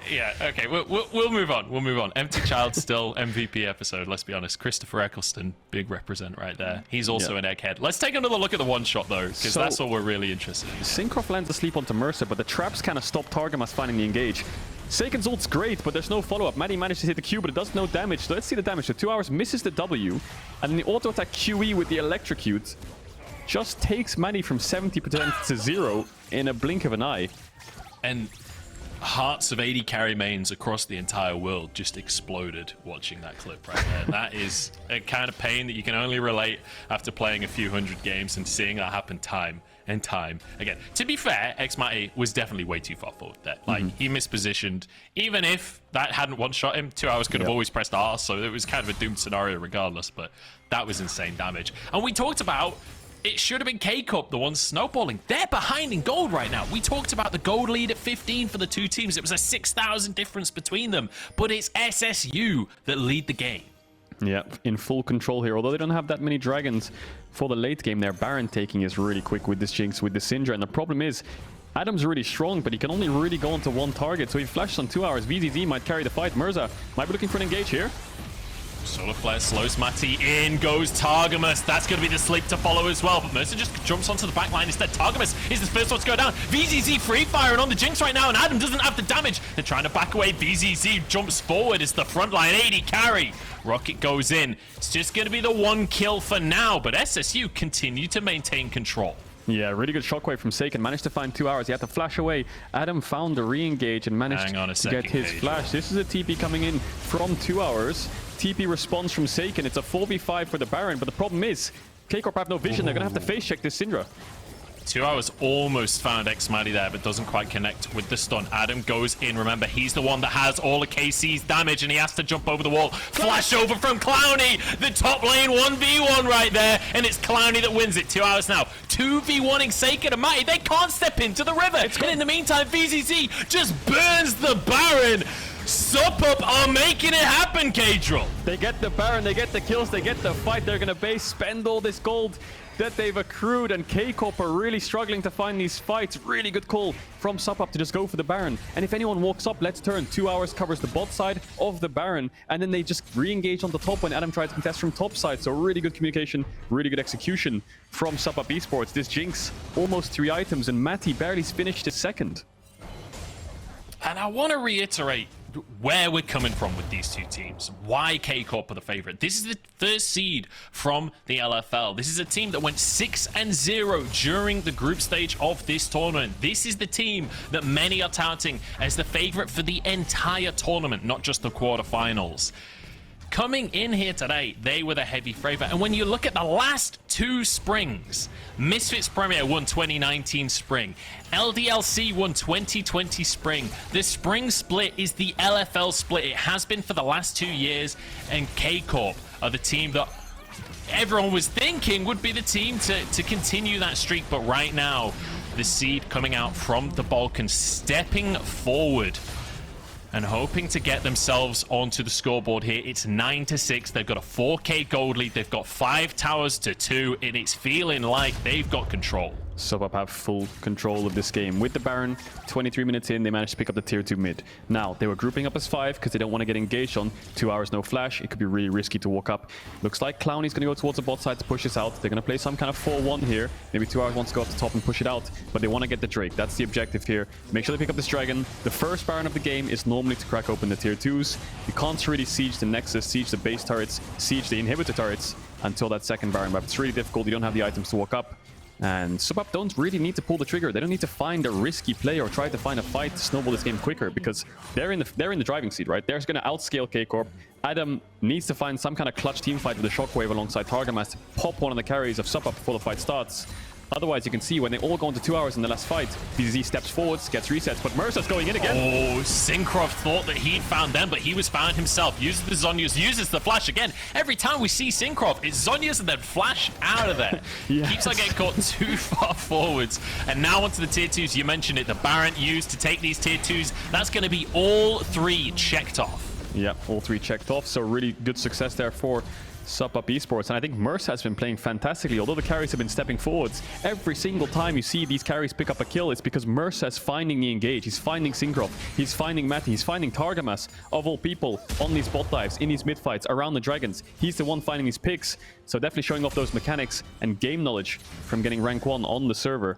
S1: Yeah, okay, we'll move on. We'll move on. Empty Child still MVP episode, let's be honest. Christopher Eccleston, big represent right there. He's also an egghead. Let's take another look at the one-shot, though, because that's all we're really interested in.
S2: Cinkrof lands asleep onto Mersa, but the traps kind of stop Targamas finding the engage. Saken's ult's great, but there's no follow-up. Matty managed to hit the Q, but it does no damage. So let's see the damage. So 2hoyrz misses the W, and then the auto-attack QE with the electrocute just takes Matty from 70% to 0 in a blink of an eye.
S1: And hearts of AD carry mains across the entire world just exploded watching that clip right there. That is a kind of pain that you can only relate after playing a few hundred games and seeing that happen time and time again. To be fair, xMatty was definitely way too far forward there. Like, he mispositioned. Even if that hadn't one-shot him, 2hoyrz could have always pressed R, so it was kind of a doomed scenario regardless, but that was insane damage. And we talked about it should have been K-Corp, the one snowballing. They're behind in gold right now. We talked about the gold lead at 15 for the two teams. It was a 6,000 difference between them. But it's SSU that lead the game.
S2: Yeah, in full control here. Although they don't have that many dragons for the late game, their Baron taking is really quick with this Jinx, with the Syndra. And the problem is, Adam's really strong, but he can only really go onto one target. So he flashes on 2hoyrz. VZZ might carry the fight. Mersa might be looking for an engage here.
S1: Solar Flare slows Matty in, goes Targamas. That's going to be the sleep to follow as well. But Mersa just jumps onto the back line instead. Targamas is the first one to go down. VZZ free firing on the Jinx right now, and Adam doesn't have the damage. They're trying to back away. VZZ jumps forward as the front line. AD carry. Rocket goes in. It's just going to be the one kill for now, but SSU continue to maintain control.
S2: Yeah, really good shockwave from Saken. Managed to find 2hoyrz. He had to flash away. Adam found the re-engage and managed to get his flash. This is a TP coming in from 2hoyrz. TP response from Saken. It's a 4v5 for the Baron, but the problem is K-Corp have no vision. They're going to have to face check this Syndra.
S1: 2hoyrz almost found xMatty there, but doesn't quite connect with the stun. Adam goes in. Remember, he's the one that has all of KC's damage, and he has to jump over the wall. Flash over from klowny. The top lane 1v1 right there, and it's klowny that wins it. 2hoyrz now 2v1ing Saken and Matty. They can't step into the river. And in the meantime, VZZ just burns the Baron. SuppUp are making it happen, Kadril.
S2: They get the Baron, they get the kills, they get the fight. They're gonna base, spend all this gold that they've accrued, and K-Corp are really struggling to find these fights. Really good call from SuppUp to just go for the Baron. And if anyone walks up, let's turn. 2hours covers the bot side of the Baron, and then they just re-engage on the top when Adam tries to contest from top side. So really good communication, really good execution from SuppUp eSports. This Jinx, almost 3 items, and Matty barely finished his second.
S1: And I want to reiterate where we're coming from with these two teams. Why K-Corp are the favorite. This is the first seed from the LFL. This is a team that went 6-0 during the group stage of this tournament. This is the team that many are touting as the favorite for the entire tournament, not just the quarterfinals. Coming in here today, they were the heavy favorite. And when you look at the last 2 springs, Misfits Premier won 2019 spring. LDLC won 2020 spring. The spring split is the LFL split. It has been for the last 2 years. And K-Corp are the team that everyone was thinking would be the team to continue that streak. But right now, the seed coming out from the Balkans, stepping forward and hoping to get themselves onto the scoreboard here. It's 9-6. They've got a 4K gold lead. They've got 5 towers to 2, and it's feeling like they've got control.
S2: SuppUp have full control of this game. With the Baron, 23 minutes in, they managed to pick up the tier 2 mid. Now, they were grouping up as 5 because they don't want to get engaged on 2 hours, no flash. It could be really risky to walk up. Looks like klowny's going to go towards the bot side to push this out. They're going to play some kind of 4-1 here. Maybe 2 hours wants to go up the top and push it out, but they want to get the Drake. That's the objective here. Make sure they pick up this dragon. The first Baron of the game is normally to crack open the tier 2s. You can't really siege the Nexus, siege the base turrets, siege the inhibitor turrets until that second Baron, but it's really difficult. You don't have the items to walk up. And SuppUp don't really need to pull the trigger. They don't need to find a risky play or try to find a fight to snowball this game quicker, because they're in the driving seat, right? They're going to outscale K-Corp. Adam needs to find some kind of clutch team fight with the Shockwave alongside Targamas to pop one of the carries of SuppUp before the fight starts. Otherwise, you can see when they all go into 2 hours in the last fight, BZZ steps forwards, gets resets, but Mersa's going in again.
S1: Oh, Cinkrof thought that he'd found them, but he was found himself. Uses the Zhonya's, uses the flash again. Every time we see Cinkrof, it's Zhonya's and then flash out of there.
S2: Yes.
S1: Keeps on getting caught too far forwards. And now onto the tier 2s. You mentioned it, the Baron used to take these tier 2s. That's going to be all 3 checked off.
S2: Yeah, all 3 checked off, so really good success there for SuppUp eSports. And I think Mersa has been playing fantastically. Although the carries have been stepping forwards, every single time you see these carries pick up a kill, it's because Mersa is finding the engage. He's finding Cinkrof, he's finding Matty, he's finding Targamas, of all people, on these bot dives, in these mid fights, around the dragons. He's the one finding these picks. So definitely showing off those mechanics and game knowledge from getting rank 1 on the server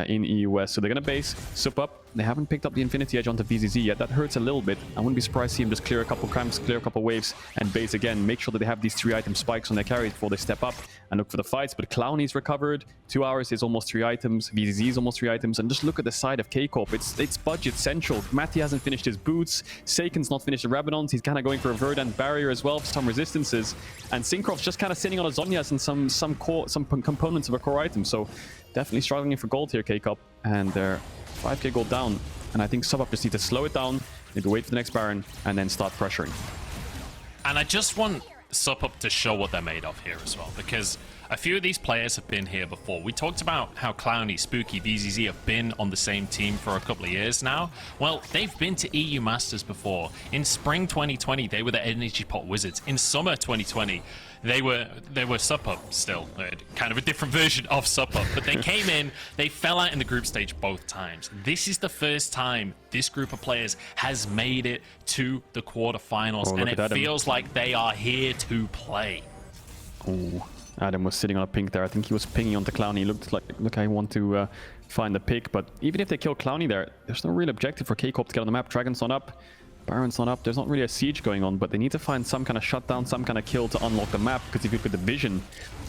S2: in EUS. So they're going to base SuppUp. They haven't picked up the Infinity Edge onto VZZ yet. That hurts a little bit. I wouldn't be surprised to see him just clear a couple cramps, clear a couple waves, and base again. Make sure that they have these 3-item spikes on their carries before they step up and look for the fights. But klowny's recovered. 2 hours is almost 3 items. VZZ is almost 3 items. And just look at the side of K-Corp. It's budget central. Matty hasn't finished his boots. Saken's not finished the Rabadons. He's kind of going for a Verdant barrier as well for some resistances. And Cinkrof's just kind of sitting on a Zhonya's and some components of a core item. So definitely struggling for gold here, K-Corp. And they're 5k gold down. And I think SuppUp just need to slow it down, maybe wait for the next Baron, and then start pressuring.
S1: And I just want SuppUp to show what they're made of here as well, because a few of these players have been here before. We talked about how klowny, Spooky, VZZ have been on the same team for a couple of years now. Well, they've been to EU Masters before. In spring 2020, they were the Energy Pot Wizards. In summer 2020, they were SuppUp still, kind of a different version of SuppUp, but they came in, they fell out in the group stage both times. This is the first time this group of players has made it to the quarterfinals, and it feels like they are here to play.
S2: Oh, Adam was sitting on a pink there. I think he was pinging onto klowny. He looked like, look, I want to find the pick, but even if they kill klowny there, there's no real objective for K-Corp to get on the map. Dragon's not up. Baron's not up. There's not really a siege going on, but they need to find some kind of shutdown, some kind of kill to unlock the map, because if you look at the vision,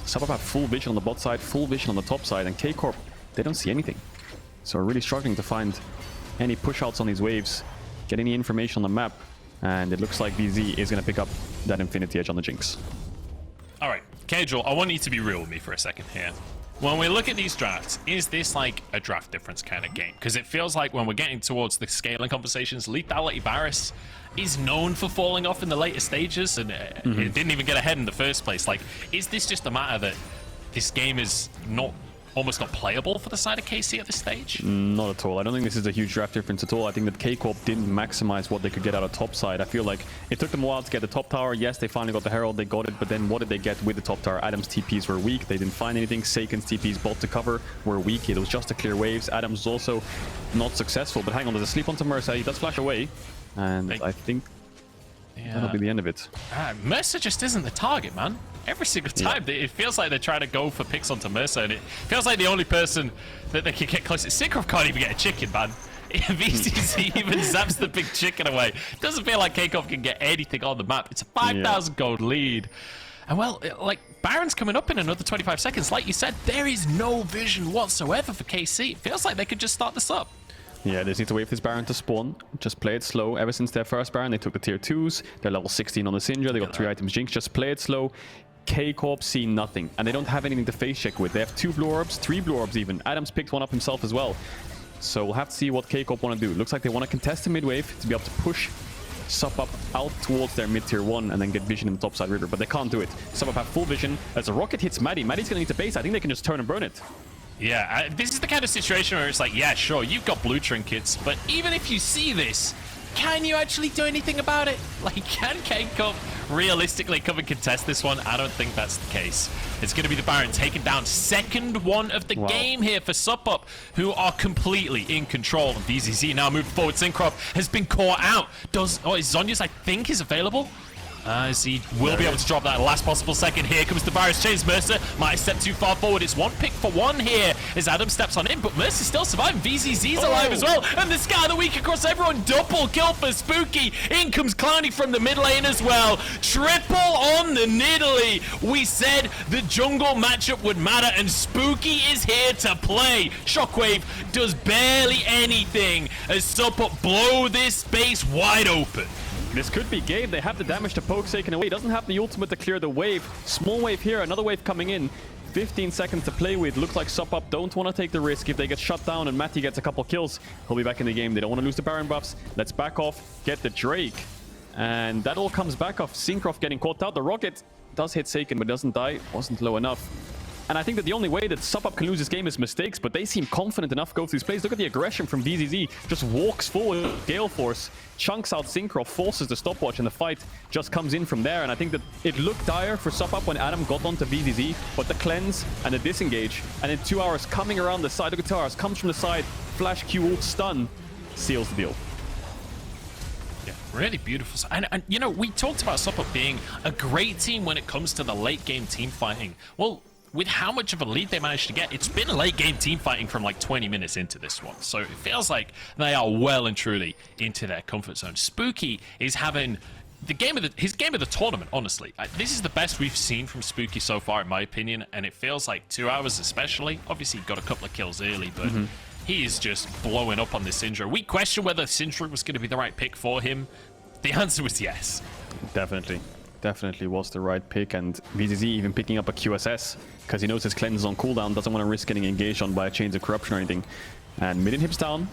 S2: SuppUp have full vision on the bot side, full vision on the top side, and K-Corp, they don't see anything. So we're really struggling to find any push-outs on these waves, get any information on the map, and it looks like VZ is going to pick up that Infinity Edge on the Jinx.
S1: All right, Kadril, I want you to be real with me for a second here. When we look at these drafts, is this like a draft difference kind of game? Because it feels like when we're getting towards the scaling conversations, Lethality Varus is known for falling off in the later stages, and it didn't even get ahead in the first place. Like, is this just a matter that this game is not almost not playable for the side of KC at this stage?
S2: Not at all. I don't think this is a huge draft difference at all. I think that K-Corp didn't maximize what they could get out of top side. I feel like it took them a while to get the top tower. Yes, they finally got the Herald, they got it, but then what did they get with the top tower? Adam's TPs were weak. They didn't find anything. Saken's TPs bot to cover were weak. It was just to clear waves. Adam's was also not successful, but hang on, there's a sleep onto Mersa. He does flash away, and I think that'll be the end of it.
S1: Mersa just isn't the target, man. Every single time, it feels like they're trying to go for picks onto Mersa, and it feels like the only person that they can get close to. Cinkrof can't even get a chicken, man. VCZ even zaps the big chicken away. Doesn't feel like K-Corp can get anything on the map. It's a 5,000 gold lead. And well, like, Baron's coming up in another 25 seconds. Like you said, there is no vision whatsoever for KC. It feels like they could just start this up.
S2: Yeah, they just need to wait for this Baron to spawn. Just play it slow. Ever since their first Baron, they took the tier 2s. They're level 16 on the Syndra. They got 3 items Jinx. Just play it slow. K-Corp see nothing. And they don't have anything to face check with. They have 2 blue orbs, 3 blue orbs even. Adams picked one up himself as well. So we'll have to see what K-Corp want to do. Looks like they want to contest the mid-wave to be able to push SuppUp out towards their mid-tier 1 and then get vision in the topside river. But they can't do it. SuppUp have full vision. As a rocket hits Maddie, Maddie's going to need to base. I think they can just turn and burn it.
S1: Yeah, this is the kind of situation where it's like, yeah, sure, you've got blue trinkets, but even if you see this, can you actually do anything about it? Like, can K-Corp realistically come and contest this one? I don't think that's the case. It's going to be the Baron taking down second one of the game here for SuppUp, who are completely in control. And VZZ now moving forward. Cinkrof has been caught out. Zhonya's, I think, is available. As he will be able to drop that last possible second. Here comes the Varus chase. Mersa might step too far forward. It's one pick for one here as Adam steps on in, but Mersa's still surviving. VZZ's alive as well. And the Sky of the Week across everyone. Double kill for Spooky. In comes klowny from the mid lane as well. Triple on the Nidalee. We said the jungle matchup would matter, and Spooky is here to play. Shockwave does barely anything as SuppUp blow this space wide open.
S2: This could be game. They have the damage to poke Saken away. He doesn't have the ultimate to clear the wave. Small wave here, another wave coming in. 15 seconds to play with. Looks like SuppUp don't want to take the risk. If they get shut down and Matty gets a couple kills, he'll be back in the game. They don't want to lose the Baron buffs. Let's back off, get the Drake. And that all comes back off Cinkrof getting caught out. The rocket does hit Saken, but doesn't die. Wasn't low enough. And I think that the only way that SuppUp can lose this game is mistakes, but they seem confident enough to go through these plays. Look at the aggression from VZZ. Just walks forward, Gale Force, chunks out Cinkrof, forces the stopwatch, and the fight just comes in from there. And I think that it looked dire for SuppUp when Adam got onto VZZ, but the cleanse and the disengage, and in 2 hours coming around the side, look at 2 hours, comes from the side, flash Q ult stun, seals the deal.
S1: Yeah, really beautiful. And you know, we talked about SuppUp being a great team when it comes to the late game team fighting. Well, with how much of a lead they managed to get, it's been a late game team fighting from like 20 minutes into this one. So it feels like they are well and truly into their comfort zone. Spooky is having his game of the tournament, honestly. This is the best we've seen from Spooky so far, in my opinion, and it feels like 2 hours especially. Obviously, he got a couple of kills early, but he is just blowing up on this Syndra. We questioned whether Syndra was going to be the right pick for him. The answer was yes.
S2: Definitely was the right pick, and VZZ even picking up a QSS because he knows his cleanse is on cooldown, doesn't want to risk getting engaged on by a Chains of Corruption or anything. And mid inhibs down.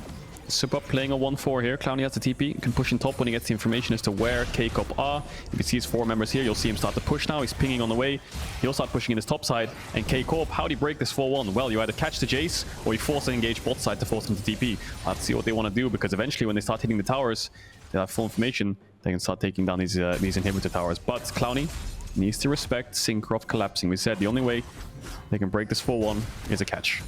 S2: SuppUp playing a 1-4 here. Klowny has the TP, can push in top when he gets the information as to where K-Corp are. If he sees 4 members here, you'll see him start to push now. He's pinging on the way. He'll start pushing in his top side. And K-Corp, how do you break this 4-1? Well, you either catch the Jayce or you force an engage bot side to force them to TP. I'll have to see what they want to do, because eventually when they start hitting the towers, they have full information. They can start taking down these inhibitor towers. But klowny needs to respect Cinkrof collapsing. We said the only way they can break this 4-1 is a catch.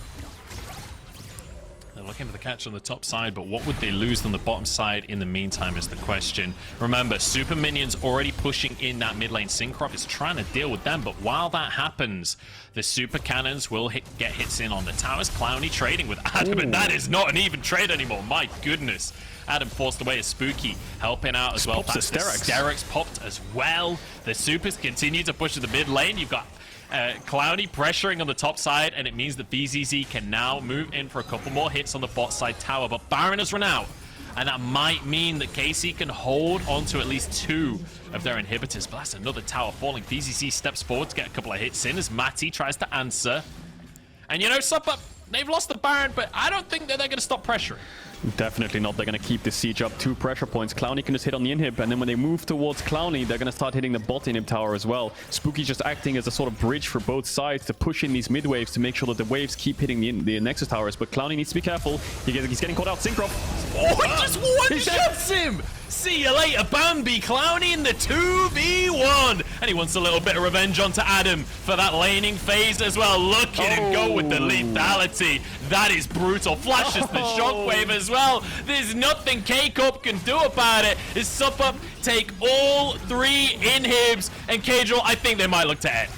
S1: They're looking for the catch on the top side, but what would they lose on the bottom side in the meantime is the question. Remember, super minions already pushing in that mid lane. Cinkrof is trying to deal with them, but while that happens, the super cannons will get hits in on the towers. Klowny trading with Adam, and that is not an even trade anymore. My goodness. Adam forced away a Spooky, helping out as well.
S2: Pops the
S1: Sterix popped as well. The supers continue to push to the mid lane. You've got klowny pressuring on the top side, and it means that VZZ can now move in for a couple more hits on the bot side tower. But Baron has run out, and that might mean that KC can hold on to at least 2 of their inhibitors. But that's another tower falling. VZZ steps forward to get a couple of hits in as Matty tries to answer. And you know, SuppUp, they've lost the Baron, but I don't think that they're going to stop pressuring.
S2: Definitely not. They're going to keep the siege up. 2 pressure points. klowny can just hit on the inhib, and then when they move towards klowny, they're going to start hitting the bot inhib tower as well. Spooky's just acting as a sort of bridge for both sides to push in these mid waves to make sure that the waves keep hitting the nexus towers, but klowny needs to be careful. He's getting caught out. Cinkrof.
S1: Oh, he just one-shots him! See you later, Bambi. klowny in the 2v1. And he wants a little bit of revenge onto Adam for that laning phase as well. Look at him go with the lethality. That is brutal. Flashes the shockwave as well. There's nothing K-Corp can do about it. Is SuppUp take all 3 inhibs, and Cadril, I think they might look to end.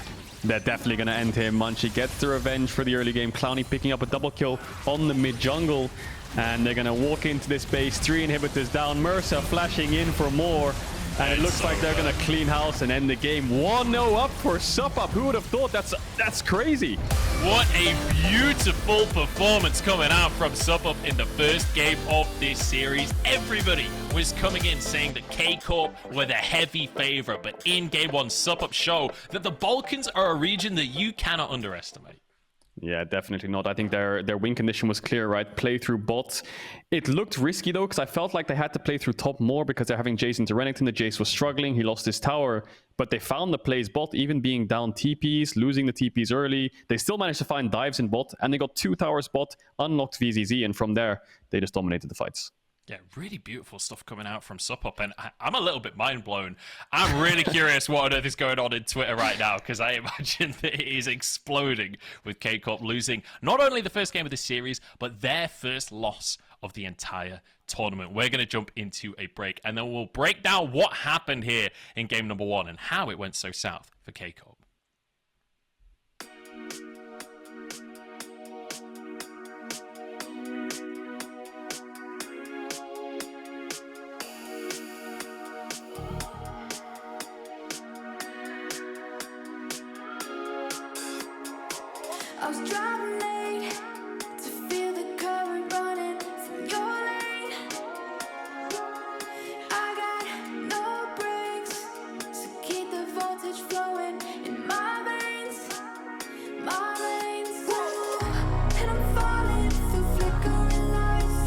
S2: They're definitely going to end him. Munchie gets the revenge for the early game. klowny picking up a double kill on the mid jungle. And they're going to walk into this base. 3 inhibitors down. Mersa flashing in for more. And it looks like they're going to clean house and end the game. 1-0 up for SuppUp. Who would have thought? That's crazy.
S1: What a beautiful performance coming out from SuppUp in the first game of this series. Everybody was coming in saying that K-Corp were the heavy favorite. But in game 1, SuppUp show that the Balkans are a region that you cannot underestimate.
S2: Yeah, definitely not. I think their win condition was clear, right? Play through bot. It looked risky though, because I felt like they had to play through top more because they're having Jayce into Renekton. The Jayce was struggling. He lost his tower, but they found the plays bot, even being down TPs, losing the TPs early. They still managed to find dives in bot, and they got 2 towers bot, unlocked VZZ, and from there, they just dominated the fights.
S1: Yeah, really beautiful stuff coming out from SuppUp, and I'm a little bit mind blown. I'm really curious what on earth is going on in Twitter right now, because I imagine that it is exploding with K-Corp losing not only the first game of the series, but their first loss of the entire tournament. We're going to jump into a break, and then we'll break down what happened here in game number 1 and how it went so south for K-Corp.
S5: I was driving late to feel the current running from your lane. I got no brakes, so keep the voltage flowing in my veins, my veins. Ooh, and I'm falling through flickering lights.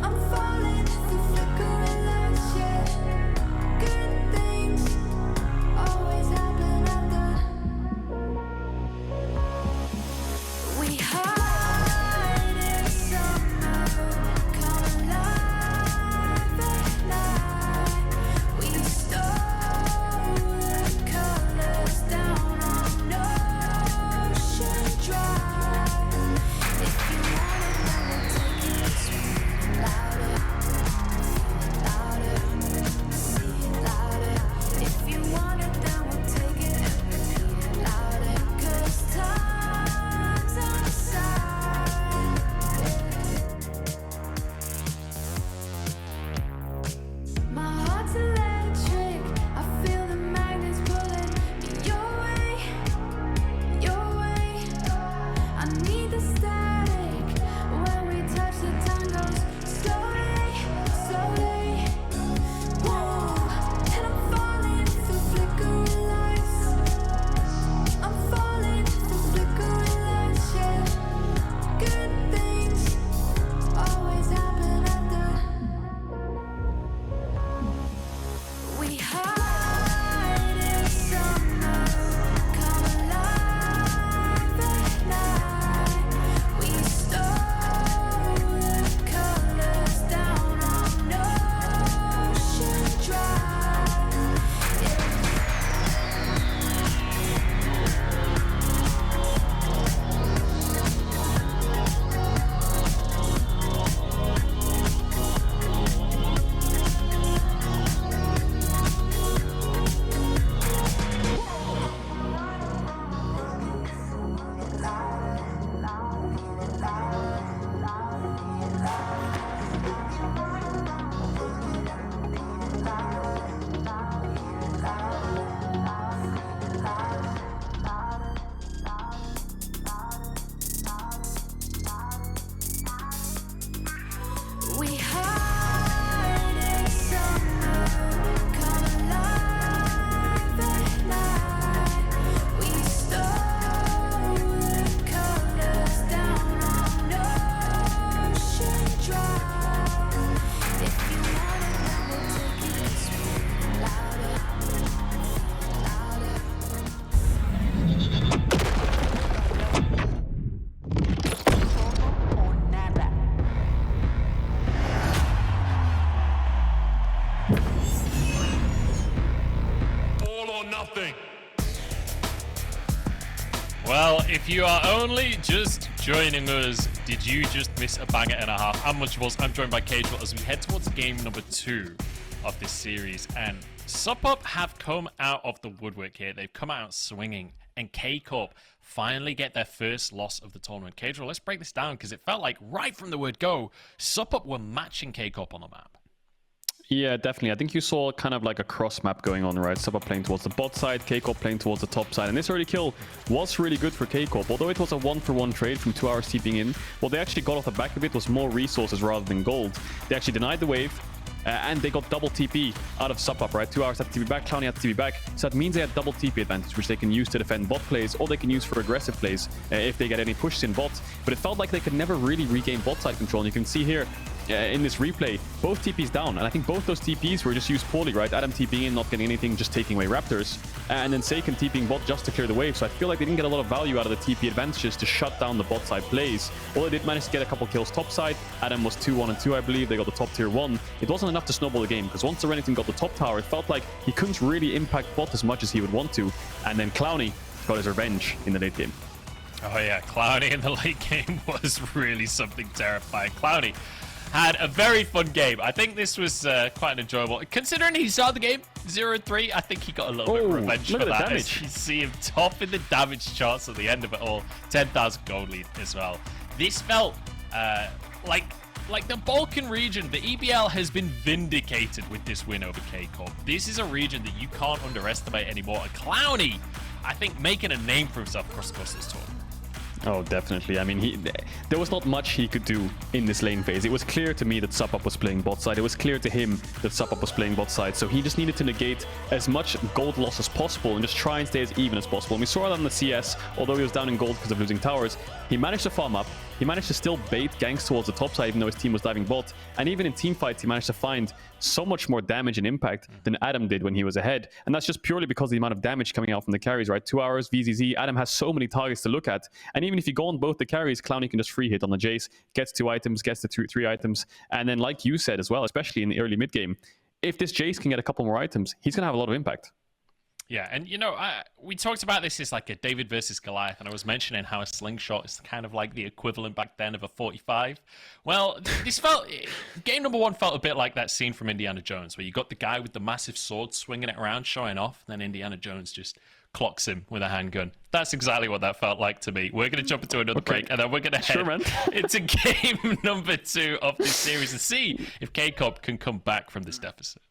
S5: I'm falling through flickering lights, yeah. Good things always happen after. We
S1: If you are only just joining us, did you just miss a banger and a half? I'm Munchables. I'm joined by Cagewell as we head towards game number 2 of this series. And SuppUp have come out of the woodwork here. They've come out swinging. And K-Corp finally get their first loss of the tournament. Cagewell, let's break this down because it felt like right from the word go, SuppUp were matching K-Corp on the map.
S2: Yeah, definitely. I think you saw kind of like a cross map going on, right? SuppUp playing towards the bot side, K-Corp playing towards the top side. And this early kill was really good for K-Corp. Although it was a 1-for-1 trade from 2hoyrz TPing in, what they actually got off the back of it was more resources rather than gold. They actually denied the wave. And they got double TP out of SuppUp, right? 2hoyrz had TP back, klowny had TP back. So that means they had double TP advantage, which they can use to defend bot plays, or they can use for aggressive plays if they get any pushes in bot. But it felt like they could never really regain bot side control. And you can see here in this replay, both TPs down. And I think both those TPs were just used poorly, right? Adam TPing in, not getting anything, just taking away Raptors. And then Saken TPing bot just to clear the wave. So I feel like they didn't get a lot of value out of the TP advantages to shut down the bot side plays. Although they did manage to get a couple kills top side. Adam was 2-1 and 2, I believe. They got the top tier 1. It wasn't enough to snowball the game, because once the Renekton got the top tower, it felt like he couldn't really impact bot as much as he would want to. And then klowny got his revenge in the late game.
S1: Oh yeah, klowny in the late game was really something terrifying. Klowny had a very fun game. I think this was quite enjoyable. Considering he started the game 0-3, I think he got a little bit of revenge for that. As you see him top in the damage charts at the end of it all. 10,000 gold lead as well. This felt like the Balkan region. The EBL has been vindicated with this win over K-Corp. This is a region that you can't underestimate anymore. And klowny, I think, making a name for himself across the course of this tournament.
S2: Oh, definitely. I mean, there was not much he could do in this lane phase. It was clear to me that SuppUp was playing bot side. It was clear to him that SuppUp was playing bot side. So he just needed to negate as much gold loss as possible and just try and stay as even as possible. And we saw that on the CS, although he was down in gold because of losing towers. He managed to farm up. He managed to still bait ganks towards the top side, even though his team was diving bot. And even in team fights, he managed to find so much more damage and impact than Adam did when he was ahead. And that's just purely because of the amount of damage coming out from the carries, right? 2hoyrz, VZZ, Adam has so many targets to look at. And even if you go on both the carries, klowny can just free hit on the Jayce, gets 2 items, gets the 3 items. And then like you said as well, especially in the early mid game, if this Jayce can get a couple more items, he's going to have a lot of impact.
S1: Yeah, and you know, we talked about this as like a David versus Goliath, and I was mentioning how a slingshot is kind of like the equivalent back then of a 45. Well, this felt, game number 1 felt a bit like that scene from Indiana Jones, where you got the guy with the massive sword swinging it around, showing off, and then Indiana Jones just clocks him with a handgun. That's exactly what that felt like to me. We're going to jump into another break, and then we're going to head into game number 2 of this series and see if K-Corp can come back from this deficit.